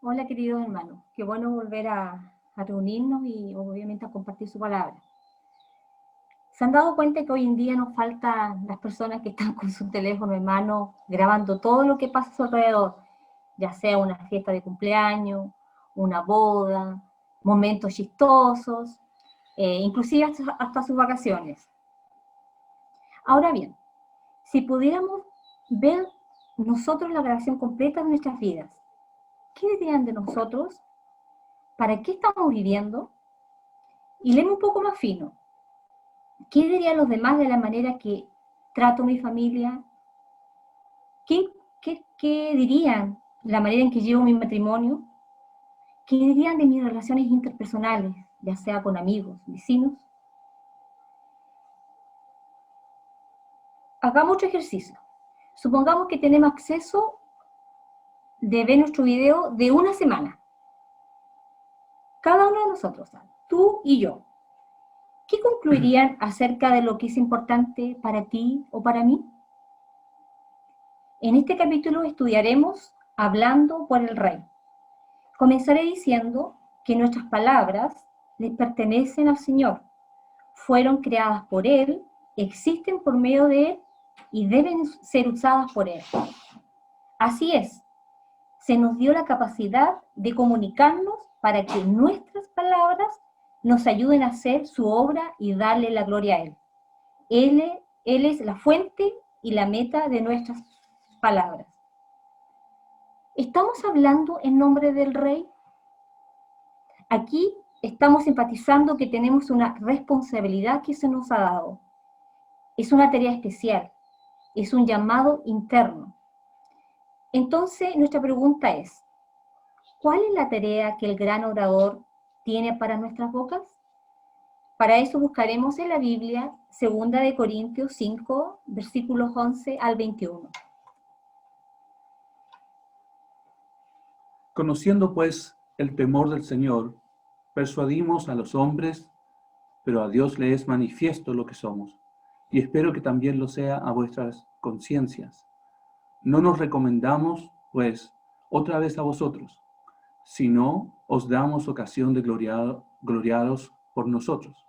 Hola, queridos hermanos. Qué bueno volver a reunirnos y obviamente a compartir su palabra. ¿Se han dado cuenta que hoy en día nos faltan las personas que están con su teléfono en mano grabando todo lo que pasa a su alrededor? Ya sea una fiesta de cumpleaños, una boda, momentos chistosos, inclusive hasta sus vacaciones. Ahora bien, si pudiéramos ver nosotros la grabación completa de nuestras vidas, ¿qué dirían de nosotros? ¿Para qué estamos viviendo? Y léeme un poco más fino. ¿Qué dirían los demás de la manera que trato a mi familia? ¿Qué dirían la manera en que llevo mi matrimonio? ¿Qué dirían de mis relaciones interpersonales, ya sea con amigos, vecinos? Hagamos otro ejercicio. Supongamos que tenemos acceso de ver nuestro video de una semana. Cada uno de nosotros, tú y yo. ¿Qué concluirían acerca de lo que es importante para ti o para mí? En este capítulo estudiaremos Hablando por el Rey. Comenzaré diciendo que nuestras palabras les pertenecen al Señor, fueron creadas por Él, existen por medio de Él y deben ser usadas por Él. Así es, se nos dio la capacidad de comunicarnos para que nuestras palabras nos ayuden a hacer su obra y darle la gloria a Él. Él es la fuente y la meta de nuestras palabras. ¿Estamos hablando en nombre del Rey? Aquí estamos enfatizando que tenemos una responsabilidad que se nos ha dado. Es una tarea especial, es un llamado interno. Entonces, nuestra pregunta es, ¿cuál es la tarea que el gran orador tiene para nuestras bocas? Para eso buscaremos en la Biblia 2 de Corintios 5, versículos 11 al 21. Conociendo pues el temor del Señor, persuadimos a los hombres, pero a Dios le es manifiesto lo que somos, y espero que también lo sea a vuestras conciencias. No nos recomendamos, pues, otra vez a vosotros, sino os damos ocasión de gloriaros por nosotros,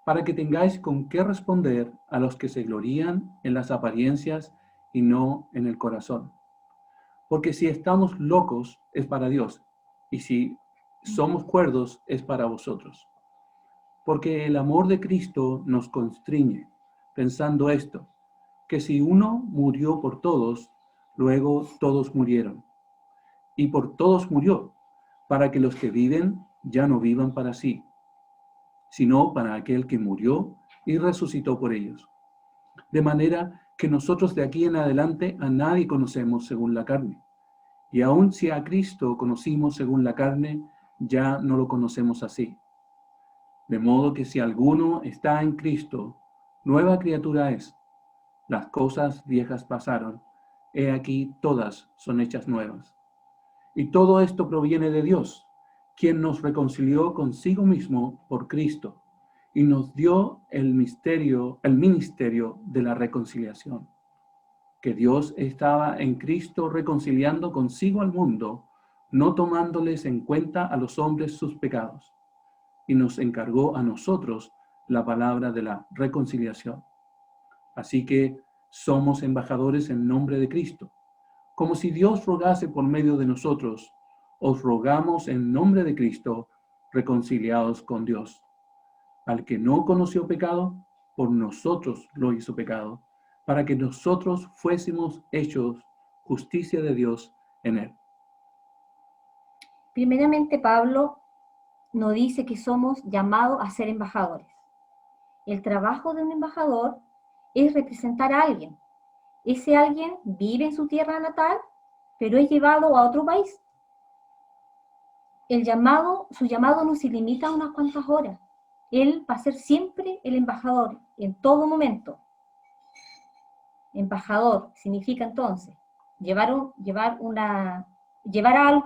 para que tengáis con qué responder a los que se glorían en las apariencias y no en el corazón. Porque si estamos locos es para Dios, y si somos cuerdos es para vosotros. Porque el amor de Cristo nos constriñe, pensando esto, que si uno murió por todos, luego todos murieron. Y por todos murió, para que los que viven ya no vivan para sí, sino para aquel que murió y resucitó por ellos. De manera que nosotros de aquí en adelante a nadie conocemos según la carne. Y aun si a Cristo conocimos según la carne, ya no lo conocemos así. De modo que si alguno está en Cristo, nueva criatura es. Las cosas viejas pasaron, he aquí todas son hechas nuevas. Y todo esto proviene de Dios, quien nos reconcilió consigo mismo por Cristo y nos dio el ministerio de la reconciliación. Que Dios estaba en Cristo reconciliando consigo al mundo, no tomándoles en cuenta a los hombres sus pecados, y nos encargó a nosotros la palabra de la reconciliación. Así que somos embajadores en nombre de Cristo. Como si Dios rogase por medio de nosotros, os rogamos en nombre de Cristo, reconciliados con Dios. Al que no conoció pecado, por nosotros lo hizo pecado, para que nosotros fuésemos hechos justicia de Dios en él. Primeramente, Pablo nos dice que somos llamados a ser embajadores. El trabajo de un embajador es representar a alguien. Ese alguien vive en su tierra natal, pero es llevado a otro país. Su llamado no se limita a unas cuantas horas. Él va a ser siempre el embajador, en todo momento. Embajador significa entonces llevar algo,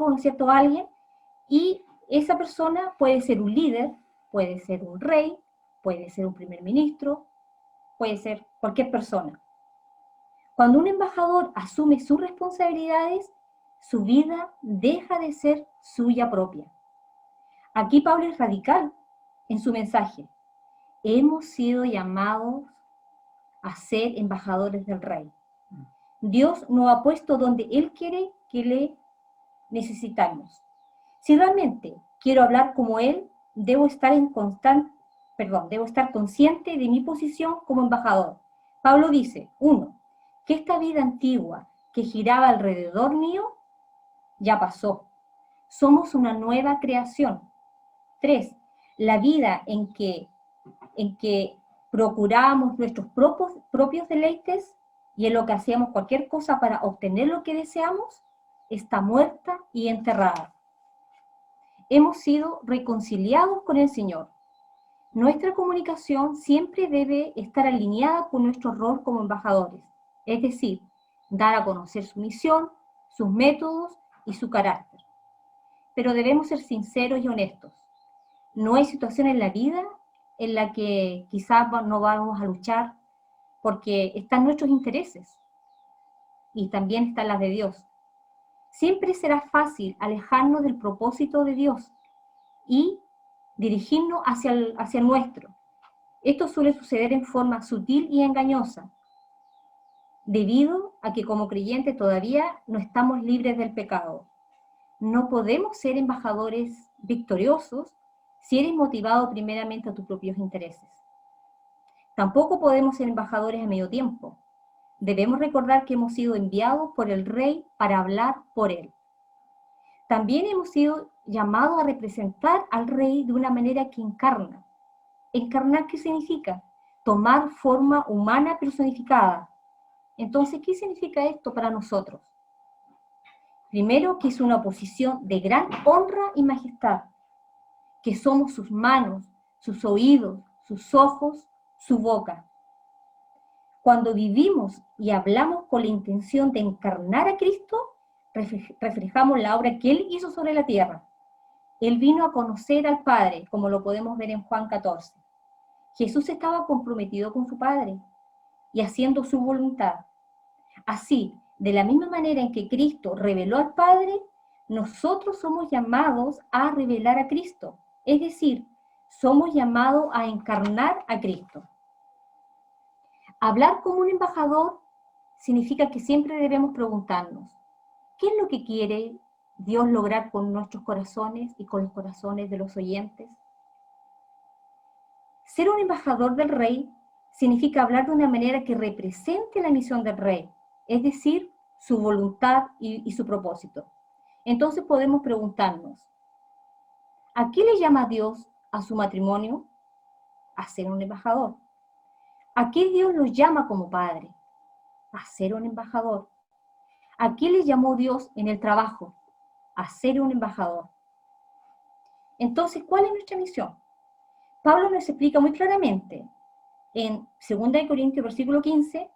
¿no es cierto?, a alguien, y esa persona puede ser un líder, puede ser un rey, puede ser un primer ministro, puede ser cualquier persona. Cuando un embajador asume sus responsabilidades, su vida deja de ser suya propia. Aquí Pablo es radical en su mensaje. Hemos sido llamados a ser embajadores del Rey. Dios nos ha puesto donde Él quiere que le necesitamos. Si realmente quiero hablar como Él, debo estar consciente de mi posición como embajador. Pablo dice, 1, que esta vida antigua que giraba alrededor mío ya pasó. Somos una nueva creación. 3, la vida en que procurábamos nuestros propios deleites y en lo que hacíamos cualquier cosa para obtener lo que deseamos, está muerta y enterrada. Hemos sido reconciliados con el Señor. Nuestra comunicación siempre debe estar alineada con nuestro rol como embajadores, es decir, dar a conocer su misión, sus métodos y su carácter. Pero debemos ser sinceros y honestos. No hay situación en la vida en la que quizás no vamos a luchar porque están nuestros intereses y también están las de Dios. Siempre será fácil alejarnos del propósito de Dios y dirigirnos hacia el nuestro. Esto suele suceder en forma sutil y engañosa, debido a que como creyentes todavía no estamos libres del pecado. No podemos ser embajadores victoriosos si eres motivado primeramente a tus propios intereses. Tampoco podemos ser embajadores a medio tiempo. Debemos recordar que hemos sido enviados por el Rey para hablar por Él. También hemos sido llamados a representar al Rey de una manera que encarna. ¿Encarnar qué significa? Tomar forma humana personificada. Entonces, ¿qué significa esto para nosotros? Primero, que es una posición de gran honra y majestad, que somos sus manos, sus oídos, sus ojos, su boca. Cuando vivimos y hablamos con la intención de encarnar a Cristo, reflejamos la obra que Él hizo sobre la tierra. Él vino a conocer al Padre, como lo podemos ver en Juan 14. Jesús estaba comprometido con su Padre y haciendo su voluntad. Así, de la misma manera en que Cristo reveló al Padre, nosotros somos llamados a revelar a Cristo. Es decir, somos llamados a encarnar a Cristo. Hablar como un embajador significa que siempre debemos preguntarnos, ¿qué es lo que quiere Dios lograr con nuestros corazones y con los corazones de los oyentes? Ser un embajador del Rey significa hablar de una manera que represente la misión del Rey, es decir, su voluntad y su propósito. Entonces podemos preguntarnos, ¿a qué le llama Dios a su matrimonio? A ser un embajador. ¿A qué Dios los llama como padre? A ser un embajador. ¿A qué le llamó Dios en el trabajo? A ser un embajador. Entonces, ¿cuál es nuestra misión? Pablo nos explica muy claramente. En 2 Corintios, versículo 15,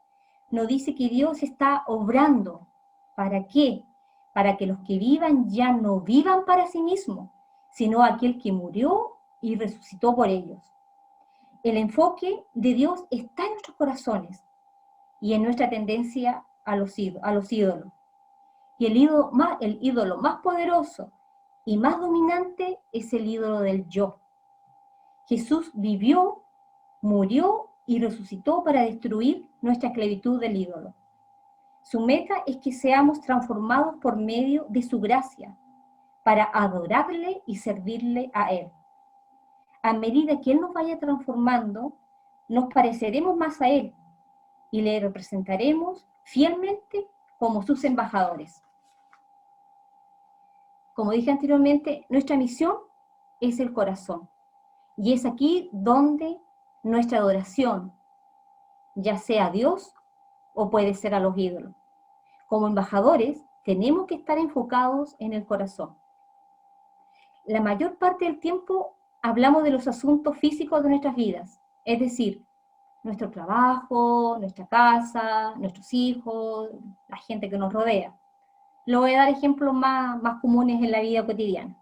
nos dice que Dios está obrando. ¿Para qué? Para que los que vivan ya no vivan para sí mismos, sino aquel que murió y resucitó por ellos. El enfoque de Dios está en nuestros corazones y en nuestra tendencia a los ídolos. Y el ídolo más poderoso y más dominante es el ídolo del yo. Jesús vivió, murió y resucitó para destruir nuestra esclavitud del ídolo. Su meta es que seamos transformados por medio de su gracia, para adorarle y servirle a Él. A medida que Él nos vaya transformando, nos pareceremos más a Él y le representaremos fielmente como sus embajadores. Como dije anteriormente, nuestra misión es el corazón. Y es aquí donde nuestra adoración, ya sea a Dios o puede ser a los ídolos. Como embajadores, tenemos que estar enfocados en el corazón. La mayor parte del tiempo hablamos de los asuntos físicos de nuestras vidas, es decir, nuestro trabajo, nuestra casa, nuestros hijos, la gente que nos rodea. Le voy a dar ejemplos más comunes en la vida cotidiana.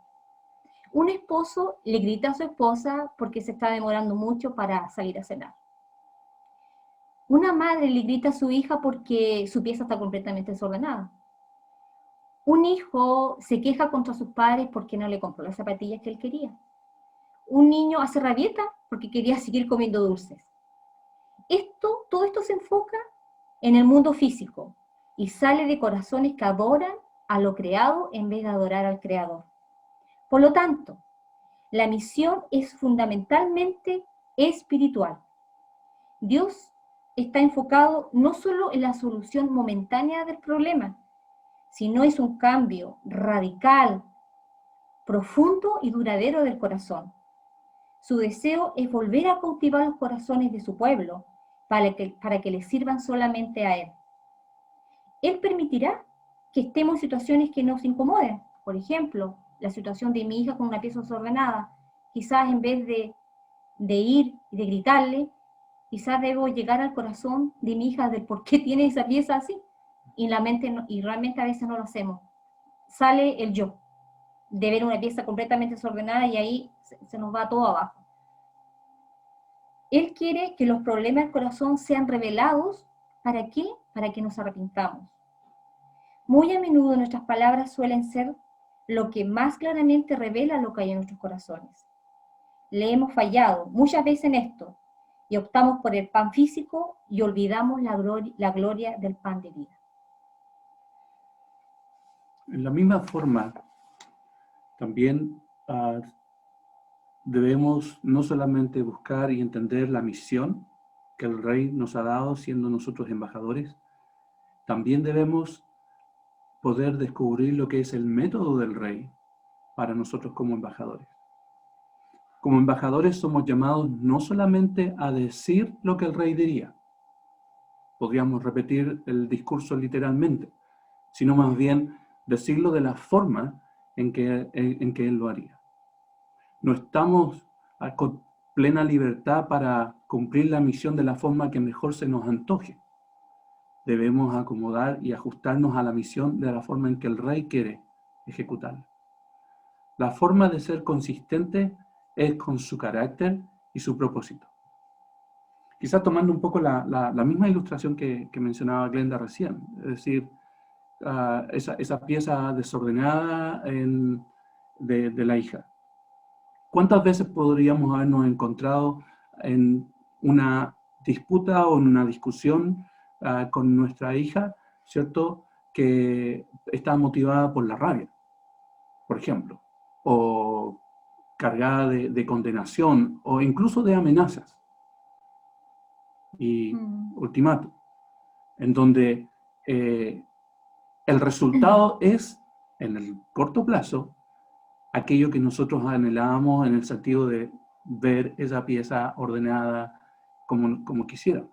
Un esposo le grita a su esposa porque se está demorando mucho para salir a cenar. Una madre le grita a su hija porque su pieza está completamente desordenada. Un hijo se queja contra sus padres porque no le compró las zapatillas que él quería. Un niño hace rabieta porque quería seguir comiendo dulces. Todo esto se enfoca en el mundo físico y sale de corazones que adoran a lo creado en vez de adorar al Creador. Por lo tanto, la misión es fundamentalmente espiritual. Dios está enfocado no solo en la solución momentánea del problema, sino es un cambio radical, profundo y duradero del corazón. Su deseo es volver a cautivar los corazones de su pueblo para que les sirvan solamente a Él. Él permitirá que estemos en situaciones que nos incomoden. Por ejemplo, la situación de mi hija con una pieza desordenada. Quizás en vez de ir y de gritarle, quizás debo llegar al corazón de mi hija de por qué tiene esa pieza así. Y realmente a veces no lo hacemos. Sale el yo, de ver una pieza completamente desordenada y ahí se nos va todo abajo. Él quiere que los problemas del corazón sean revelados. ¿Para qué? Para que nos arrepintamos. Muy a menudo nuestras palabras suelen ser lo que más claramente revela lo que hay en nuestros corazones. Le hemos fallado muchas veces en esto y optamos por el pan físico y olvidamos la gloria del pan de vida. En la misma forma, también debemos no solamente buscar y entender la misión que el Rey nos ha dado siendo nosotros embajadores, también debemos poder descubrir lo que es el método del Rey para nosotros como embajadores. Como embajadores somos llamados no solamente a decir lo que el Rey diría, podríamos repetir el discurso literalmente, sino más bien decirlo de la forma en que Él lo haría. No estamos con plena libertad para cumplir la misión de la forma que mejor se nos antoje. Debemos acomodar y ajustarnos a la misión de la forma en que el Rey quiere ejecutarla. La forma de ser consistente es con su carácter y su propósito. Quizás tomando un poco la misma ilustración que mencionaba Glenda recién, es decir, esa pieza desordenada de la hija. ¿Cuántas veces podríamos habernos encontrado en una disputa o en una discusión con nuestra hija, ¿cierto?, que está motivada por la rabia, por ejemplo, o cargada de condenación o incluso de amenazas y ultimátum, en donde el resultado es, en el corto plazo, aquello que nosotros anhelábamos en el sentido de ver esa pieza ordenada como quisiéramos.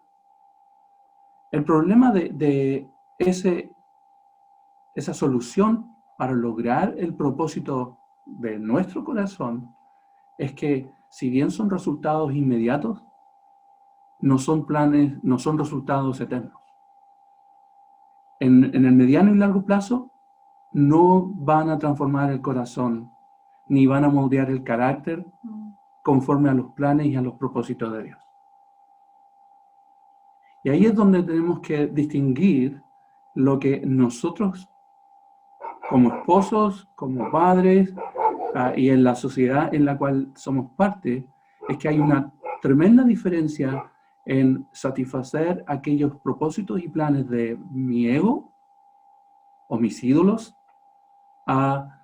El problema de esa solución para lograr el propósito de nuestro corazón es que, si bien son resultados inmediatos, no son resultados eternos. En el mediano y largo plazo no van a transformar el corazón, ni van a moldear el carácter conforme a los planes y a los propósitos de Dios. Y ahí es donde tenemos que distinguir lo que nosotros, como esposos, como padres, y en la sociedad en la cual somos parte, es que hay una tremenda diferencia en satisfacer aquellos propósitos y planes de mi ego o mis ídolos a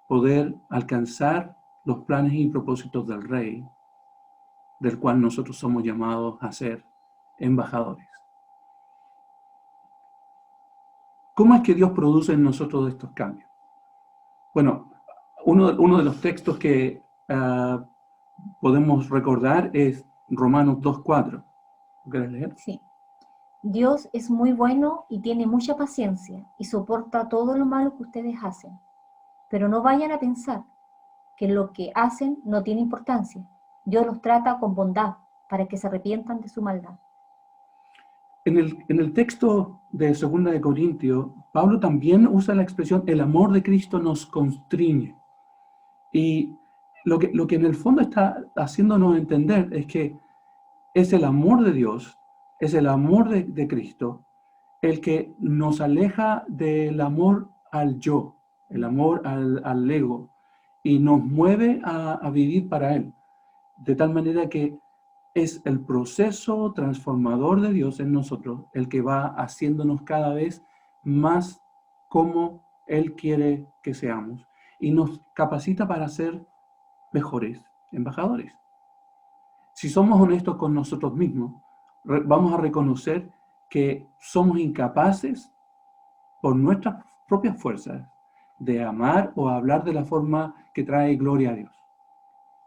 poder alcanzar los planes y propósitos del Rey, del cual nosotros somos llamados a ser embajadores. ¿Cómo es que Dios produce en nosotros estos cambios? Bueno, uno de los textos que podemos recordar es Romanos 2:4. ¿Quieres leer? Sí. Dios es muy bueno y tiene mucha paciencia y soporta todo lo malo que ustedes hacen. Pero no vayan a pensar que lo que hacen no tiene importancia. Dios los trata con bondad para que se arrepientan de su maldad. En el texto de 2 de Corintios, Pablo también usa la expresión el amor de Cristo nos constriñe. Y lo que en el fondo está haciéndonos entender es que es el amor de Dios, es el amor de Cristo, el que nos aleja del amor al yo, el amor al ego, y nos mueve a vivir para Él. De tal manera que es el proceso transformador de Dios en nosotros el que va haciéndonos cada vez más como Él quiere que seamos y nos capacita para ser mejores embajadores. Si somos honestos con nosotros mismos, vamos a reconocer que somos incapaces por nuestras propias fuerzas de amar o hablar de la forma que trae gloria a Dios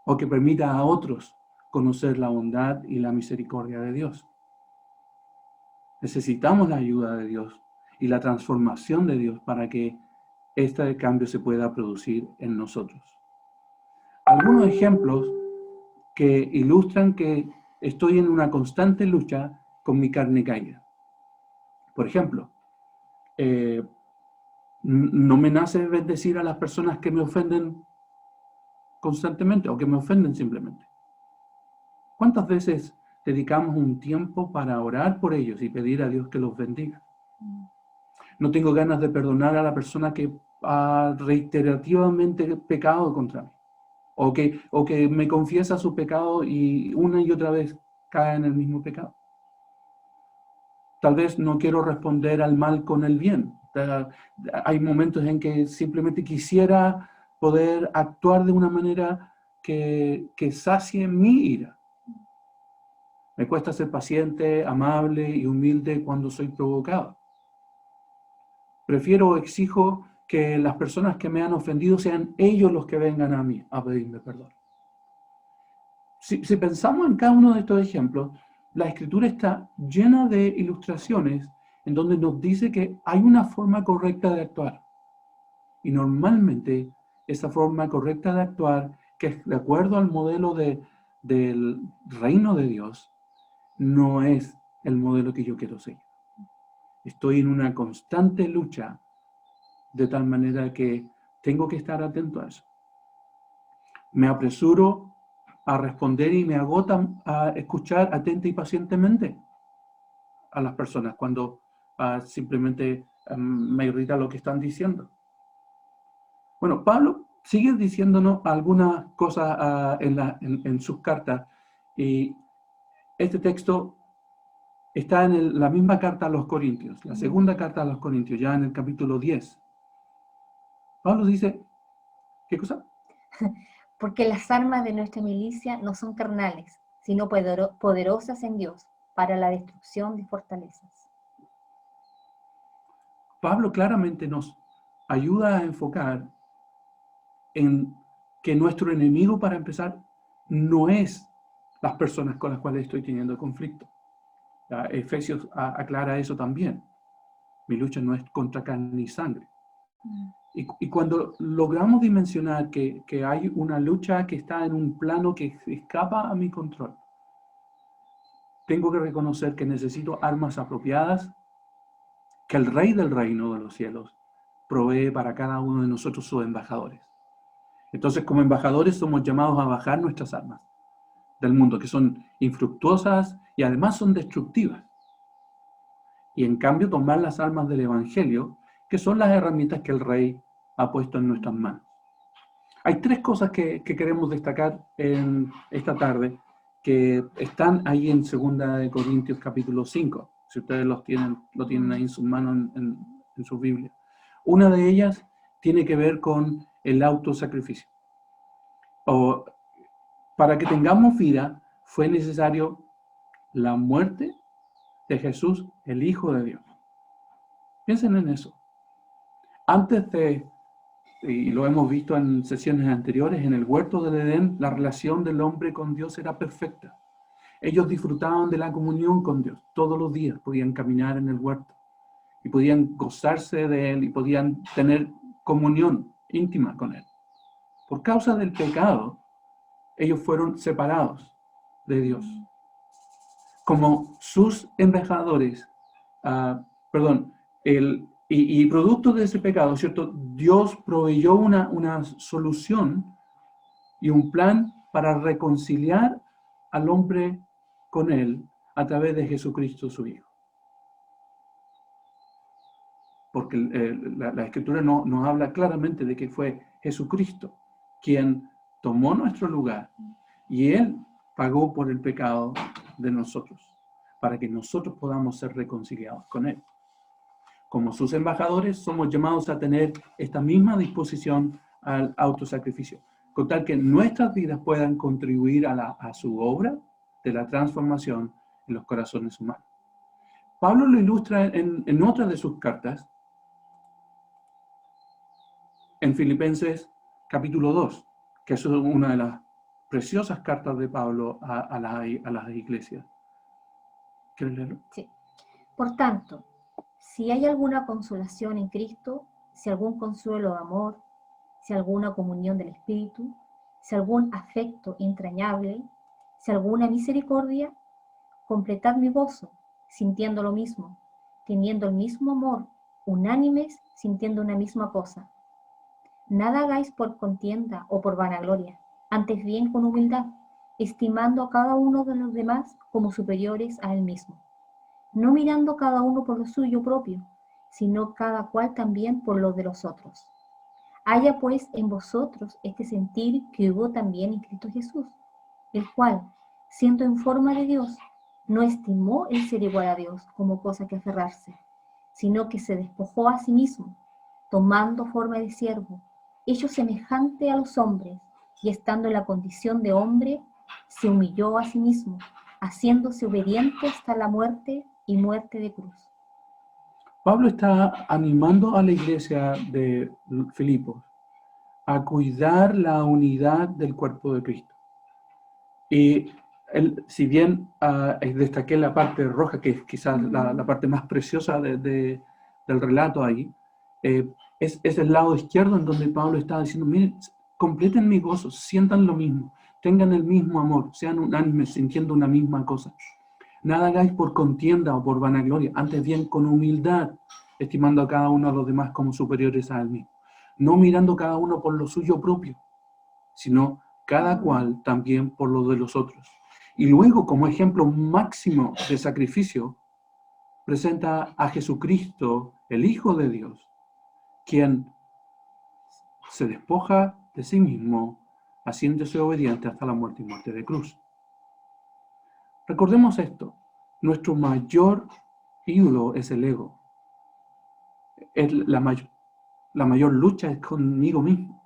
o que permita a otros conocer la bondad y la misericordia de Dios. Necesitamos la ayuda de Dios y la transformación de Dios para que este cambio se pueda producir en nosotros. Algunos ejemplos que ilustran que estoy en una constante lucha con mi carne caída. Por ejemplo, no me nace bendecir a las personas que me ofenden constantemente o que me ofenden simplemente. ¿Cuántas veces dedicamos un tiempo para orar por ellos y pedir a Dios que los bendiga? No tengo ganas de perdonar a la persona que ha reiterativamente pecado contra mí. O que me confiesa su pecado y una y otra vez cae en el mismo pecado. Tal vez no quiero responder al mal con el bien. Hay momentos en que simplemente quisiera poder actuar de una manera que sacie mi ira. Me cuesta ser paciente, amable y humilde cuando soy provocado. Prefiero o exijo que las personas que me han ofendido sean ellos los que vengan a mí a pedirme perdón. Si pensamos en cada uno de estos ejemplos, la Escritura está llena de ilustraciones en donde nos dice que hay una forma correcta de actuar. Y normalmente esa forma correcta de actuar, que es de acuerdo al modelo del reino de Dios, no es el modelo que yo quiero seguir. Estoy en una constante lucha, de tal manera que tengo que estar atento a eso. Me apresuro a responder y me agota a escuchar atenta y pacientemente a las personas cuando simplemente me irrita lo que están diciendo. Bueno, Pablo sigue diciéndonos algunas cosas en sus cartas y este texto está en la misma carta a los Corintios, la segunda carta a los Corintios, ya en el capítulo 10. Pablo dice, ¿qué cosa? Porque las armas de nuestra milicia no son carnales, sino poderosas en Dios para la destrucción de fortalezas. Pablo claramente nos ayuda a enfocar en que nuestro enemigo, para empezar, no es las personas con las cuales estoy teniendo conflicto. Efesios aclara eso también. Mi lucha no es contra carne ni sangre. Y cuando logramos dimensionar que hay una lucha que está en un plano que escapa a mi control, tengo que reconocer que necesito armas apropiadas, que el Rey del Reino de los Cielos provee para cada uno de nosotros sus embajadores. Entonces, como embajadores somos llamados a bajar nuestras armas del mundo, que son infructuosas y además son destructivas. Y en cambio tomar las armas del Evangelio, que son las herramientas que el Rey ha puesto en nuestras manos. Hay tres cosas que queremos destacar en esta tarde, que están ahí en 2 Corintios capítulo 5, si ustedes lo tienen ahí en sus manos en su Biblia. Una de ellas tiene que ver con el autosacrificio. Para que tengamos vida, fue necesario la muerte de Jesús, el Hijo de Dios. Piensen en eso. Antes y lo hemos visto en sesiones anteriores, en el huerto del Edén, la relación del hombre con Dios era perfecta. Ellos disfrutaban de la comunión con Dios. Todos los días podían caminar en el huerto y podían gozarse de Él y podían tener comunión íntima con Él. Por causa del pecado, ellos fueron separados de Dios. Como sus embajadores, y producto de ese pecado, ¿cierto? Dios proveyó una solución y un plan para reconciliar al hombre con Él a través de Jesucristo, su Hijo. porque la Escritura nos habla claramente de que fue Jesucristo quien tomó nuestro lugar y Él pagó por el pecado de nosotros, para que nosotros podamos ser reconciliados con Él. Como sus embajadores, somos llamados a tener esta misma disposición al autosacrificio, con tal que nuestras vidas puedan contribuir a su obra de la transformación en los corazones humanos. Pablo lo ilustra en otra de sus cartas, en Filipenses capítulo 2, que es una de las preciosas cartas de Pablo a las iglesias. ¿Quieres leerlo? Sí. Por tanto, si hay alguna consolación en Cristo, si algún consuelo de amor, si alguna comunión del Espíritu, si algún afecto entrañable, si alguna misericordia, completad mi gozo, sintiendo lo mismo, teniendo el mismo amor, unánimes, sintiendo una misma cosa. Nada hagáis por contienda o por vanagloria, antes bien con humildad, estimando a cada uno de los demás como superiores a él mismo, no mirando cada uno por lo suyo propio, sino cada cual también por lo de los otros. Haya pues en vosotros este sentir que hubo también en Cristo Jesús, el cual, siendo en forma de Dios, no estimó el ser igual a Dios como cosa que aferrarse, sino que se despojó a sí mismo, tomando forma de siervo, hecho semejante a los hombres, y estando en la condición de hombre, se humilló a sí mismo, haciéndose obediente hasta la muerte y muerte de cruz. Pablo está animando a la iglesia de Filipos a cuidar la unidad del cuerpo de Cristo. Y si bien destaqué la parte roja, que es quizás la parte más preciosa del relato ahí, es el lado izquierdo en donde Pablo está diciendo, miren, completen mi gozo, sientan lo mismo, tengan el mismo amor, sean unánimes, sintiendo una misma cosa. Nada hagáis por contienda o por vanagloria, antes bien con humildad, estimando a cada uno de los demás como superiores a él mismo. No mirando cada uno por lo suyo propio, sino cada cual también por lo de los otros. Y luego, como ejemplo máximo de sacrificio, presenta a Jesucristo, el Hijo de Dios, quien se despoja de sí mismo, haciéndose obediente hasta la muerte y muerte de cruz. Recordemos esto, nuestro mayor ídolo es el ego. La mayor lucha es conmigo mismo.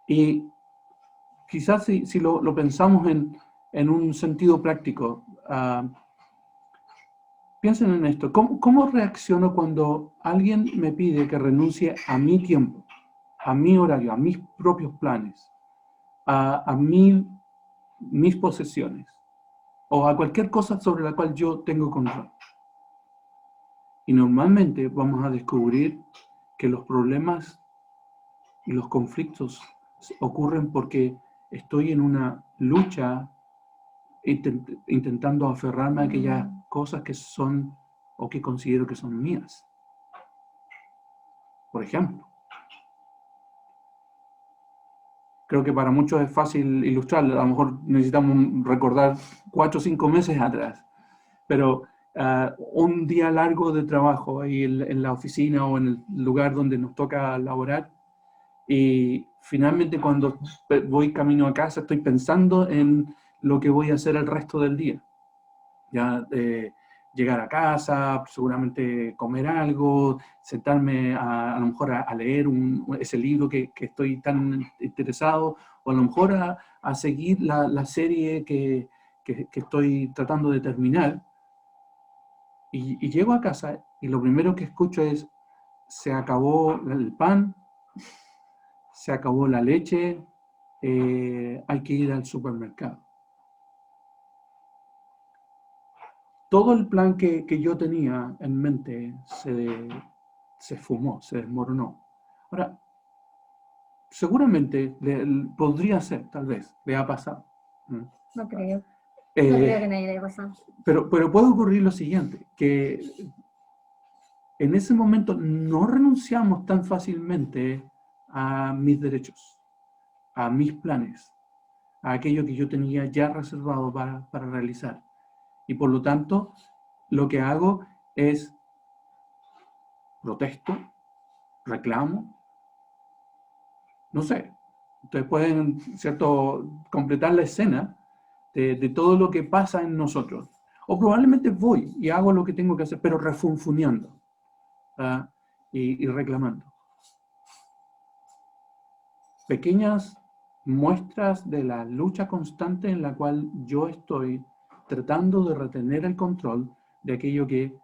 Y quizás si lo pensamos en un sentido práctico, piensen en esto. ¿Cómo reacciono cuando alguien me pide que renuncie a mi tiempo, a mi horario, a mis propios planes, a mis posesiones o a cualquier cosa sobre la cual yo tengo control? Y normalmente vamos a descubrir que los problemas y los conflictos ocurren porque estoy en una lucha intentando aferrarme a aquellas cosas que son o que considero que son mías. Por ejemplo, creo que para muchos es fácil ilustrarlo. A lo mejor necesitamos recordar 4 o 5 meses atrás, pero un día largo de trabajo ahí en la oficina o en el lugar donde nos toca laborar, y finalmente cuando voy camino a casa estoy pensando en lo que voy a hacer el resto del día. Ya llegar a casa, seguramente comer algo, sentarme a lo mejor a leer ese libro que estoy tan interesado, o a lo mejor a seguir la serie que estoy tratando de terminar. Y llego a casa y lo primero que escucho es, se acabó el pan, se acabó la leche, hay que ir al supermercado. Todo el plan que yo tenía en mente se esfumó, se desmoronó. Ahora, seguramente podría ser, tal vez, le ha pasado. No creo. No creo que nadie le haya pasado. Pero puede ocurrir lo siguiente, que en ese momento no renunciamos tan fácilmente a mis derechos, a mis planes, a aquello que yo tenía ya reservado para realizar. Y por lo tanto, lo que hago es protesto, reclamo, no sé. Ustedes pueden, ¿cierto?, completar la escena de todo lo que pasa en nosotros. O probablemente voy y hago lo que tengo que hacer, pero refunfuñando, ¿ah? y reclamando. Pequeñas muestras de la lucha constante en la cual yo estoy tratando de retener el control de aquello que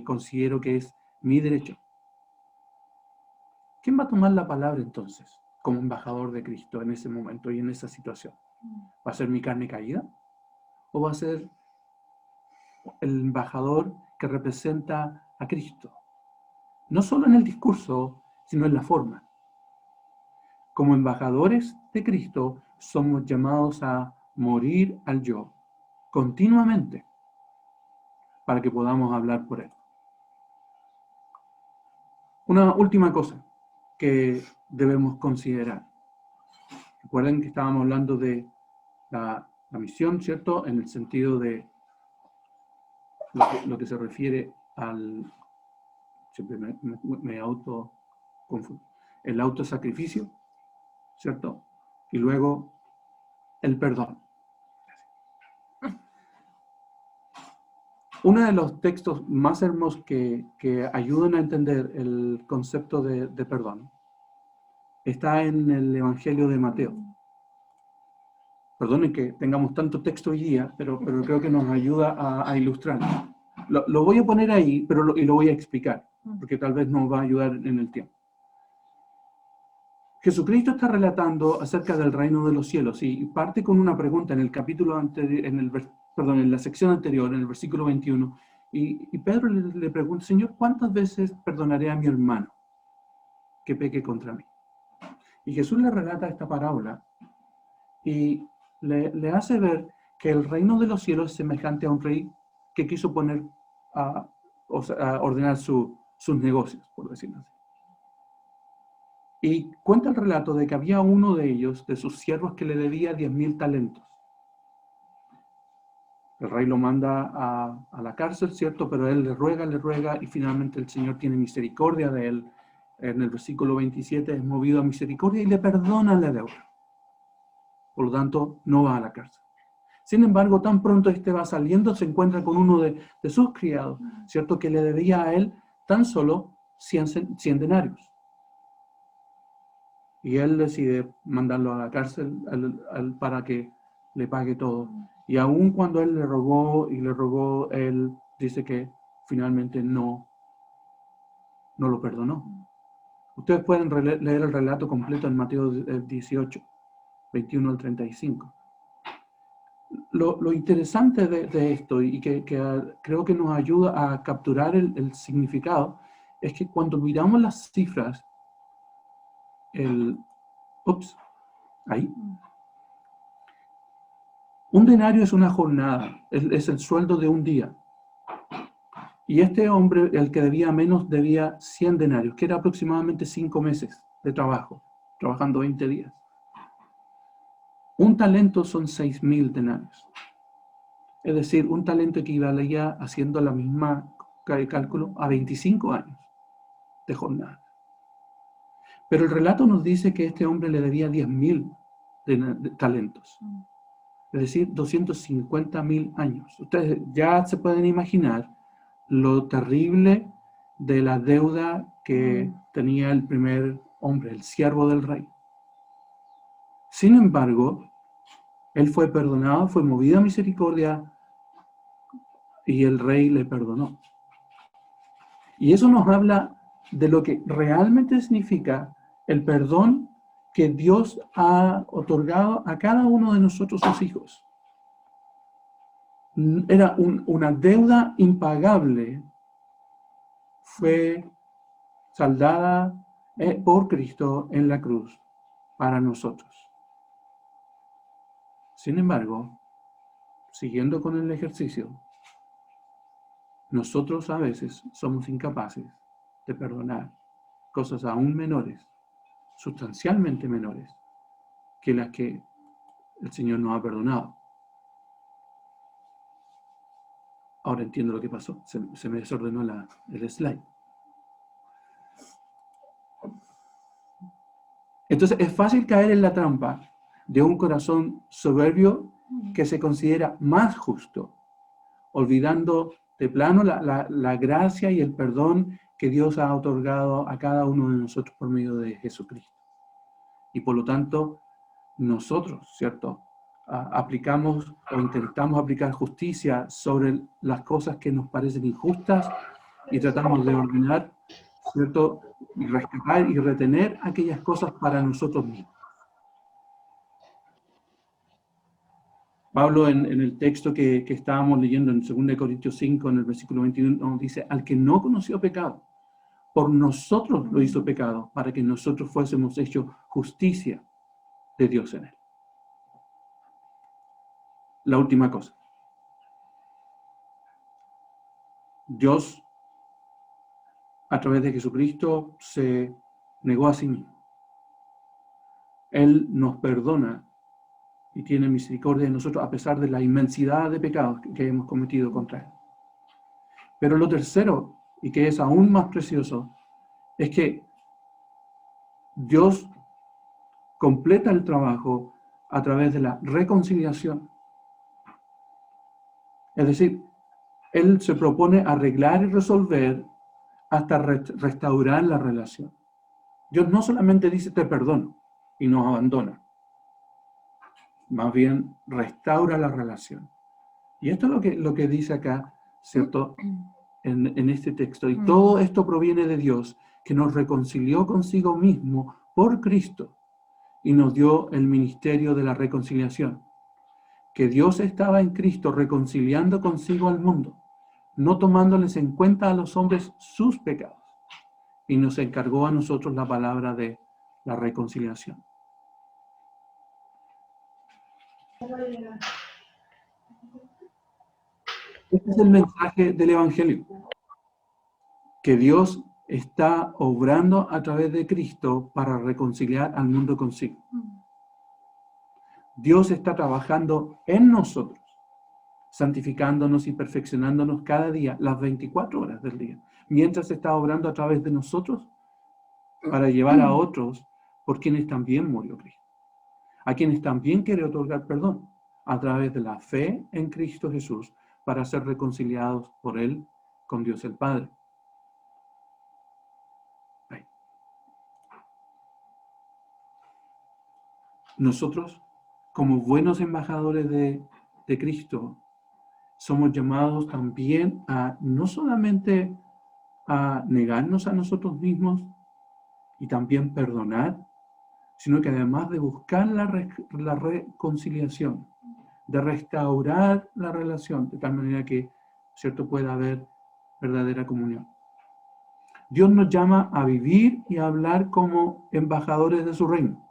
considero que es mi derecho. ¿Quién va a tomar la palabra entonces como embajador de Cristo en ese momento y en esa situación? ¿Va a ser mi carne caída? ¿O va a ser el embajador que representa a Cristo? No solo en el discurso, sino en la forma. Como embajadores de Cristo, somos llamados a morir al yo continuamente para que podamos hablar por él. Una última cosa que debemos considerar. Recuerden que estábamos hablando de la misión, ¿cierto? En el sentido de lo que se refiere al... Siempre me auto confundo. El autosacrificio, ¿cierto? Y luego el perdón. Uno de los textos más hermosos que ayudan a entender el concepto de perdón está en el Evangelio de Mateo. Perdonen que tengamos tanto texto hoy día, pero creo que nos ayuda a ilustrar. Lo voy a poner ahí, y lo voy a explicar, porque tal vez nos va a ayudar en el tiempo. Jesucristo está relatando acerca del reino de los cielos y parte con una pregunta en el capítulo anterior, en la sección anterior, en el versículo 21, y Pedro le pregunta: Señor, ¿cuántas veces perdonaré a mi hermano que peque contra mí? Y Jesús le relata esta parábola y le hace ver que el reino de los cielos es semejante a un rey que quiso poner a ordenar sus negocios, por decirlo así. Y cuenta el relato de que había uno de ellos, de sus siervos, que le debía 10.000 talentos. El rey lo manda a la cárcel, ¿cierto? Pero él le ruega, y finalmente el Señor tiene misericordia de él. En el versículo 27 es movido a misericordia y le perdona la deuda. Por lo tanto, no va a la cárcel. Sin embargo, tan pronto este va saliendo, se encuentra con uno de sus criados, ¿cierto? Que le debía a él tan solo 100 denarios. Y él decide mandarlo a la cárcel para que le pague todo. Y aun cuando él le rogó, él dice que finalmente no lo perdonó. Ustedes pueden leer el relato completo en Mateo 18, 21 al 35. Lo interesante de esto, y que creo que nos ayuda a capturar el significado, es que cuando miramos las cifras, ahí. Un denario es una jornada, es el sueldo de un día. Y este hombre, el que debía menos, debía 100 denarios, que era aproximadamente 5 meses de trabajo, trabajando 20 días. Un talento son 6.000 denarios. Es decir, un talento equivalía, haciendo la misma cálculo, a 25 años de jornada. Pero el relato nos dice que este hombre le debía 10.000 talentos. Es decir, 250.000 años. Ustedes ya se pueden imaginar lo terrible de la deuda que tenía el primer hombre, el siervo del rey. Sin embargo, él fue perdonado, fue movido a misericordia y el rey le perdonó. Y eso nos habla de lo que realmente significa el perdón que Dios ha otorgado a cada uno de nosotros, sus hijos. Era una deuda impagable, fue saldada por Cristo en la cruz para nosotros. Sin embargo, siguiendo con el ejercicio, nosotros a veces somos incapaces de perdonar cosas aún menores, sustancialmente menores, que las que el Señor nos ha perdonado. Ahora entiendo lo que pasó. Se me desordenó el slide. Entonces es fácil caer en la trampa de un corazón soberbio que se considera más justo, olvidando de plano la gracia y el perdón que Dios ha otorgado a cada uno de nosotros por medio de Jesucristo. Y por lo tanto, nosotros, ¿cierto? Aplicamos o intentamos aplicar justicia sobre las cosas que nos parecen injustas y tratamos de ordenar, ¿cierto? Y rescatar y retener aquellas cosas para nosotros mismos. Pablo en el texto que estábamos leyendo en 2 Corintios 5, en el versículo 21, nos dice, al que no conoció pecado, por nosotros lo hizo pecado, para que nosotros fuésemos hechos justicia de Dios en él. La última cosa. Dios, a través de Jesucristo, se negó a sí mismo. Él nos perdona y tiene misericordia de nosotros a pesar de la inmensidad de pecados que hemos cometido contra Él. Pero lo tercero, y que es aún más precioso, es que Dios completa el trabajo a través de la reconciliación. Es decir, Él se propone arreglar y resolver hasta restaurar la relación. Dios no solamente dice te perdono y nos abandona, más bien restaura la relación. Y esto es lo que dice acá, ¿cierto? En este texto. Y todo esto proviene de Dios, que nos reconcilió consigo mismo por Cristo y nos dio el ministerio de la reconciliación. Que Dios estaba en Cristo reconciliando consigo al mundo, no tomándoles en cuenta a los hombres sus pecados, y nos encargó a nosotros la palabra de la reconciliación. Este es el mensaje del Evangelio, que Dios está obrando a través de Cristo para reconciliar al mundo consigo. Dios está trabajando en nosotros, santificándonos y perfeccionándonos cada día, las 24 horas del día, mientras está obrando a través de nosotros para llevar a otros por quienes también murió Cristo, a quienes también quiere otorgar perdón a través de la fe en Cristo Jesús para ser reconciliados por Él con Dios el Padre. Ahí. Nosotros, como buenos embajadores de Cristo, somos llamados también a no solamente a negarnos a nosotros mismos y también perdonar, sino que además de buscar la reconciliación, de restaurar la relación, de tal manera que, ¿cierto?, pueda haber verdadera comunión. Dios nos llama a vivir y a hablar como embajadores de su reino.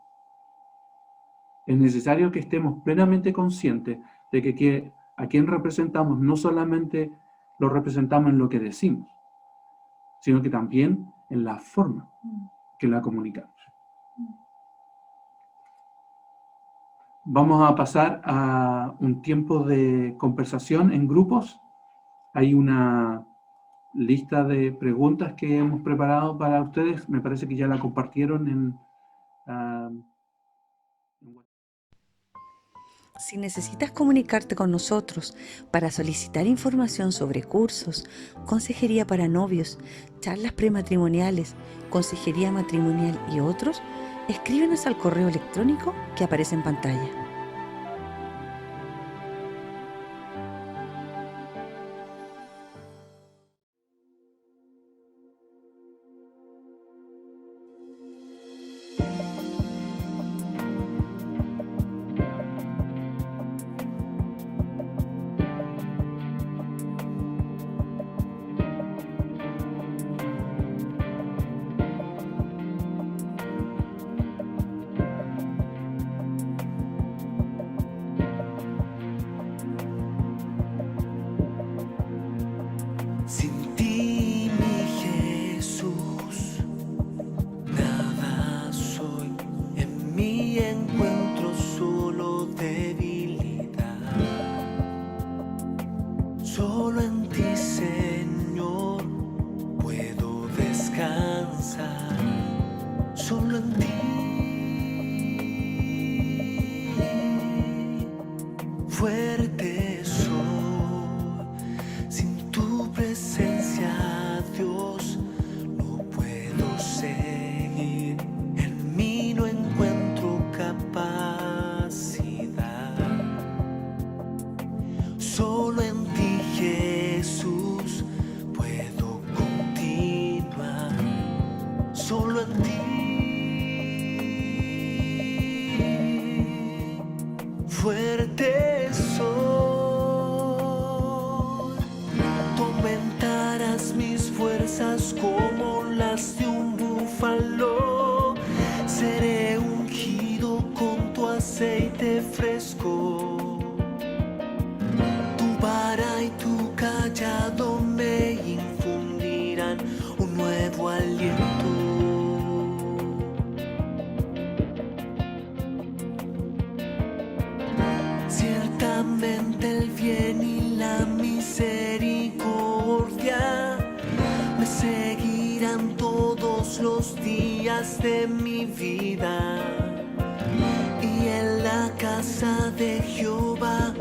Es necesario que estemos plenamente conscientes de que a quien representamos no solamente lo representamos en lo que decimos, sino que también en la forma que la comunicamos. Vamos a pasar a un tiempo de conversación en grupos. Hay una lista de preguntas que hemos preparado para ustedes. Me parece que ya la compartieron en Si necesitas comunicarte con nosotros para solicitar información sobre cursos, consejería para novios, charlas prematrimoniales, consejería matrimonial y otros, escríbenos al correo electrónico que aparece en pantalla. Sin ti, mi Jesús, nada soy. En mí encuentro solo debilidad. Solo en ti, Señor, puedo descansar. Solo en ti. ti. Fuerte soy, tú aumentarás mis fuerzas como las de un búfalo. Seré ungido con tu aceite fresco. Tu vara y tu callado me infundirán un nuevo aliento. Ciertamente el bien y la misericordia me seguirán todos los días de mi vida, y en la casa de Jehová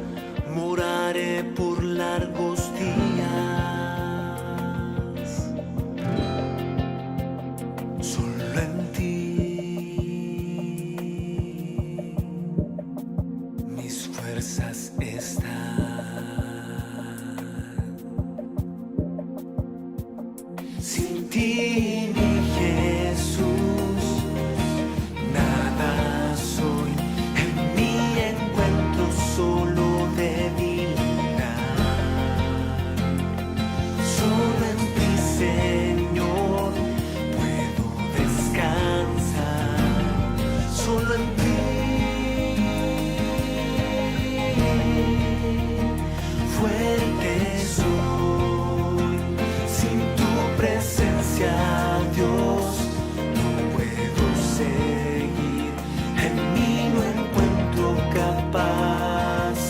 moraré por largos días. Solo en ti mis fuerzas están. Sin ti, mi Jesús, nada soy. En mí encuentro solo debilidad. Solo en ti, Señor, puedo descansar. Solo en ti. Fuerte soy, sin tu presencia, Dios, no puedo seguir. En mí no encuentro capacidad.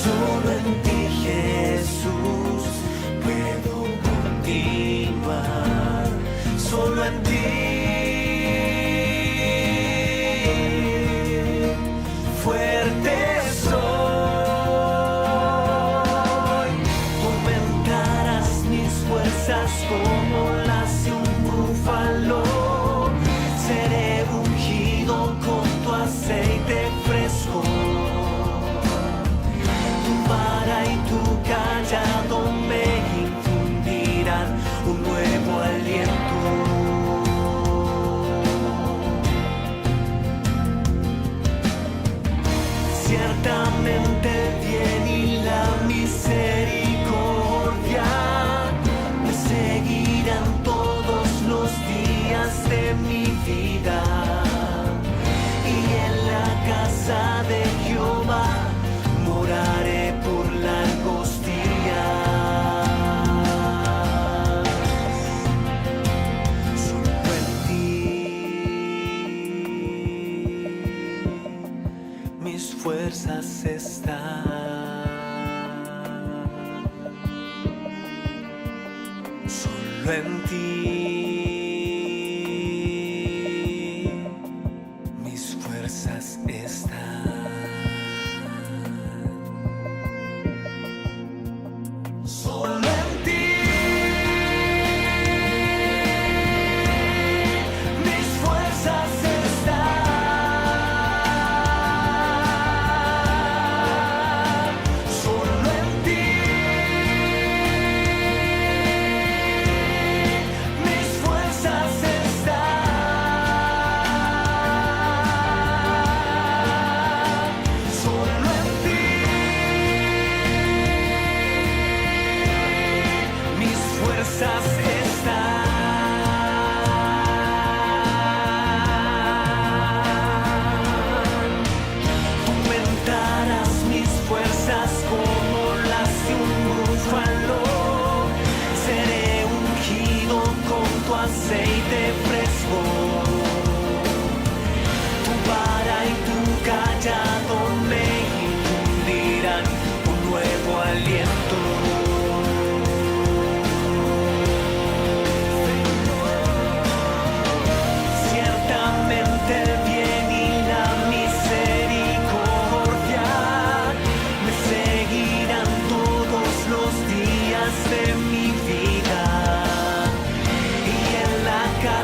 Solo en ti, Jesús, puedo continuar. Solo en ti. Fuerte soy, aumentarás mis fuerzas como las de un búfalo. Seré ungido con tu aceite fresco. Tu vara y tu callado me infundirán un nuevo aliento. Ciertamente el bien y la misericordia me seguirán todos los días de mi vida, y en la casa de Jehová moraré por largos días. Solo en ti mis fuerzas están. Solo en ti mis fuerzas están. Solo en ti mis fuerzas están. Solo en ti mis fuerzas están. Solo en ti mis fuerzas están. Aumentarás mis fuerzas como las de un búfalo. Seré ungido con tu aceite fresco. Tu vara y tu callado me infundirán un nuevo aliento. Ciertamente el bien y la misericordia me seguirán todos los días de mi vida, y en la casa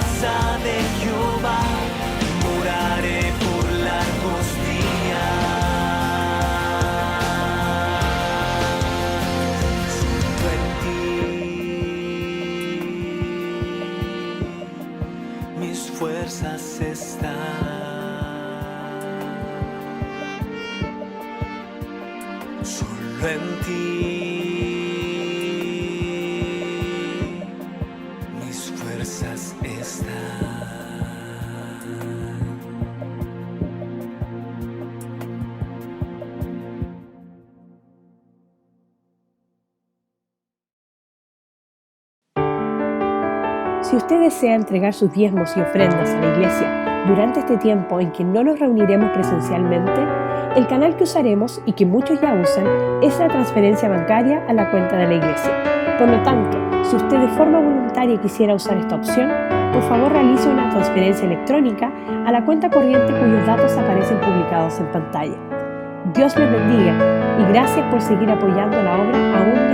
fuerzas están. Solo en ti mis fuerzas están. Si usted desea entregar sus diezmos y ofrendas a la iglesia durante este tiempo en que no nos reuniremos presencialmente, el canal que usaremos y que muchos ya usan es la transferencia bancaria a la cuenta de la iglesia. Por lo tanto, si usted de forma voluntaria quisiera usar esta opción, por favor realice una transferencia electrónica a la cuenta corriente cuyos datos aparecen publicados en pantalla. Dios les bendiga y gracias por seguir apoyando la obra aún